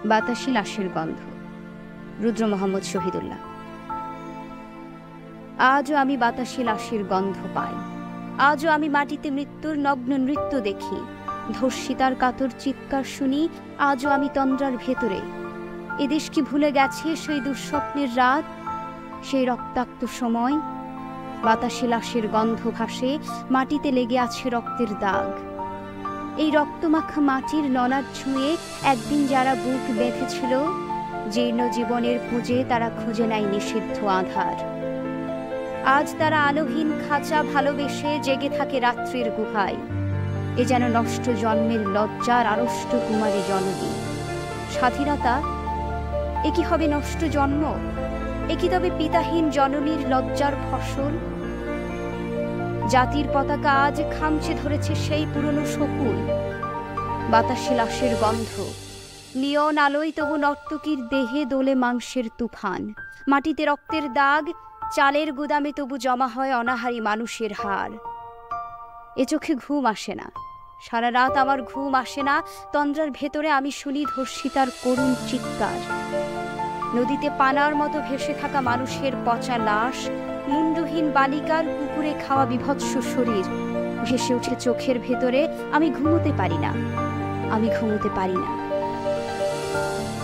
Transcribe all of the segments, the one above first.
বাতাসে লাশের গন্ধ। রুদ্র মোহাম্মদ শহীদুল্লাহ। আজও আমি বাতাসে লাশের গন্ধ পাই। আজও আমি মাটিতে মৃত্যুর নগ্ন নৃত্য দেখি, ধর্ষিতার কাতর চিৎকার শুনি। আজও আমি তন্দ্রার ভেতরে। এদেশ কি ভুলে গেছে সেই দুঃস্বপ্নের রাত, সেই রক্তাক্ত সময়? বাতাসে লাশের গন্ধ ভাসে, মাটিতে লেগে আছে রক্তের দাগ। এই রক্তমাখা মাটির নলার ছুঁয়ে একদিন যারা বুক বেঁধেছিল, জীর্ণ জীবনের পুঁজে তারা খুঁজে নেয় নিষিদ্ধ আধার। আজ তারা আলোহীন খাঁচা ভালোবেসে জেগে থাকে রাত্রির গুহায়। এ যেন নষ্ট জন্মের লজ্জার আড়ষ্ট কুমারী জননী। স্বাধীনতা এ কি হবে নষ্ট জন্ম? এ কি তবে পিতাহীন জননীর লজ্জার ফসল? জাতির পতাকা আজ খামচে ধরেছে সেই পুরনো শকুন। বাতাসে লাশের গন্ধ, নিয়ন আলোয় তবু নর্তকীর দেহে দোলে মাংসের তুফান। মাটিতে রক্তের দাগ, চালের গুদামে তবু জমা হয় অনাহারী মানুষের হাড়। এ চোখে ঘুম আসে না, সারা রাত আমার ঘুম আসে না। তন্দ্রার ভেতরে আমি শুনি ধর্ষিতার করুণ চিৎকার। নদীতে পানার মতো ভেসে থাকা মানুষের পচা লাশ, মুন্ডহীন বালিকার কুকুরে খাওয়া বিভৎস শরীর ভেসে উঠে চোখের ভেতরে। আমি ঘুমোতে পারি না, আমি ঘুমোতে পারি না।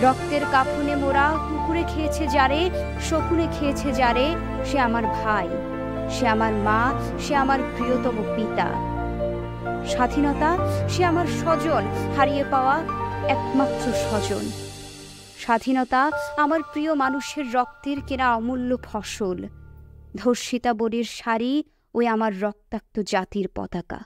রক্তের কাফনে মোরা কুকুরে খেয়েছে যারে, শকুনে খেয়েছে যারে, সে আমার ভাই, সে আমার মা, সে আমার প্রিয়তম পিতা। স্বাধীনতা সে আমার স্বজন, হারিয়ে পাওয়া একমাত্র স্বজন। স্বাধীনতা আমার প্রিয় মানুষের রক্তের কেনা অমূল্য ফসল। ধর্ষিতা বরের শাড়ি ওই আমার রক্তাক্ত জাতির পতাকা।